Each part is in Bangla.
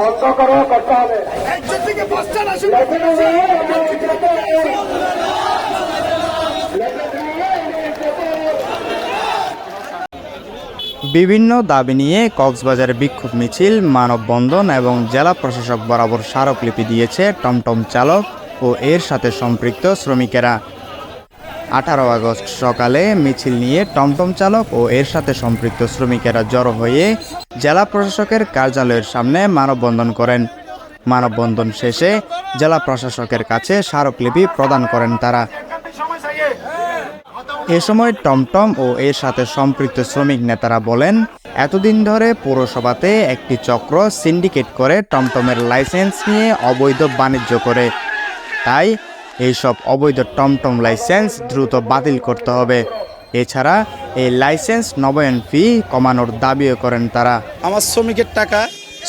অন্ধকারও করতে হবে। বিভিন্ন দাবি নিয়ে কক্সবাজারে বিক্ষোভ মিছিল, মানববন্ধন এবং জেলা প্রশাসক বরাবর স্মারকলিপি দিয়েছে টমটম চালক ও এর সাথে সম্পৃক্ত শ্রমিকেরা। 18 আগস্ট সকালে মিছিল নিয়ে টমটম চালক ও এর সাথে সম্পৃক্ত শ্রমিকেরা জড়ো হয়ে জেলা প্রশাসকের কার্যালয়ের সামনে মানববন্ধন করেন। মানববন্ধন শেষে জেলা প্রশাসকের কাছে স্মারকলিপি প্রদান করেন তারা। এ সময় টমটম ও এর সাথে সম্পৃক্ত শ্রমিক নেতারা বলেন, এতদিন ধরে পৌরসভাতে একটি চক্র সিন্ডিকেট করে টমটমের লাইসেন্স নিয়ে অবৈধ বাণিজ্য করে। তাই এইসব অবৈধ টমটম লাইসেন্স দ্রুত বাতিল করতে হবে। এছাড়া এই লাইসেন্স নবায়ন ফি কমানোর দাবিও করেন তারা। আমার শ্রমিকের টাকা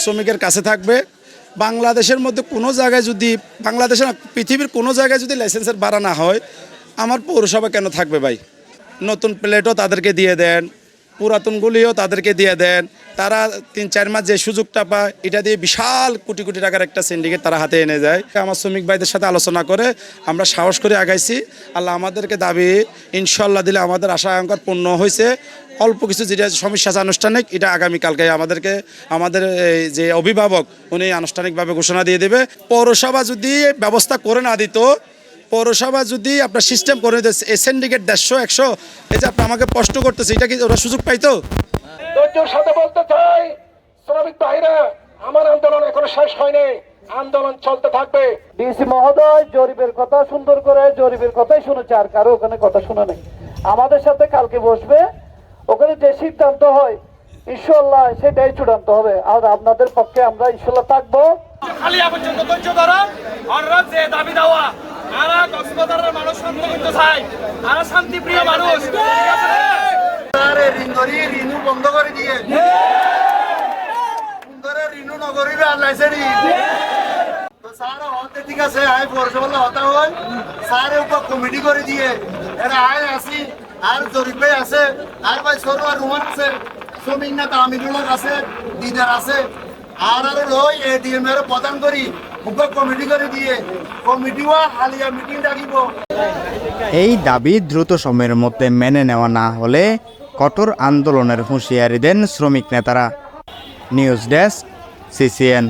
শ্রমিকের কাছে থাকবে। বাংলাদেশের মধ্যে কোনো জায়গায় যদি পৃথিবীর কোনো জায়গায় যদি লাইসেন্সের বাড়া না হয়, আমার পৌরসভা কেন থাকবে ভাই? নতুন প্লেটও তাদেরকে দিয়ে দেন, পুরাতনগুলিও তাদেরকে দিয়ে দেন। তারা 3-4 মাস যে সুযোগটা পায়, এটা দিয়ে বিশাল কোটি কোটি টাকার একটা সিন্ডিকেট তারা হাতে এনে যায়। আমার শ্রমিক ভাইদের সাথে আলোচনা করে আমরা সাহস করে আগাইছি। আল্লাহ আমাদেরকে দাবি ইনশাল্লাহ দিলে আমাদের আশা আকাঙ্ক্ষা পূর্ণ হয়েছে। অল্প কিছু যেটা সমস্যা আছে আনুষ্ঠানিক, এটা আগামীকালকে আমাদের যে অভিভাবক উনি আনুষ্ঠানিকভাবে ঘোষণা দিয়ে দেবে। পৌরসভা যদি ব্যবস্থা করে না দিত, পৌরসভা যদি আপনার সিস্টেম করে দিতে, এই সিন্ডিকেট 150-100 এই যে আপনি আমাকে প্রশ্ন করতেছে, এটা কি ওরা সুযোগ পাইতো? ধৈর্যের সাথে বলতে চাই, শ্রমিক ভাইরা, আমার আন্দোলন এখনো শেষ হয়নি, আন্দোলন চলতে থাকবে। ডিসি মহোদয় জরিপের কথা সুন্দর করে জরিপের কথাই শুনেছে, আর কারো ওখানে কথা শুনে নেই। আমাদের সাথে কালকে বসবে, ওখানে যে সিদ্ধান্ত হয় ইনশাল্লাহ সেটাই চূড়ান্ত হবে। আর আপনাদের পক্ষে আমরা ইনশাল্লাহ থাকবো। খালিয়া পর্যন্ত ধৈর্য ধরো, আমরা যে দাবি দেওয়া, আমরা কক্সবাজারের মানুষ শান্তি কিন্তু চাই, আমরা শান্তিপ্রিয় মানুষ। ঋণু বন্ধ করে দিয়ে ঋণু নগরী আল্লাইছে ঠিক আছে, আয় পৌরসভা হতা হয় স্যারের উপর কমিটি করে দিয়ে এরা আয় আসি আর জরিপে আছে, আর ভাই সরোয়ার রুমান আছে, শ্রমিক নেতা আমিরুল আছে, দিদার আছে, আর লই এডিএম এর প্রদান করি কমিটি করে দিয়ে কমিটিও হালিয়া মিটিং ডাকিব। এই দাবি দ্রুত সময়ের মধ্যে মেনে নেওয়া না হলে কঠোর আন্দোলনের হুঁশিয়ারি দেন শ্রমিক নেতারা। News desk, CCN।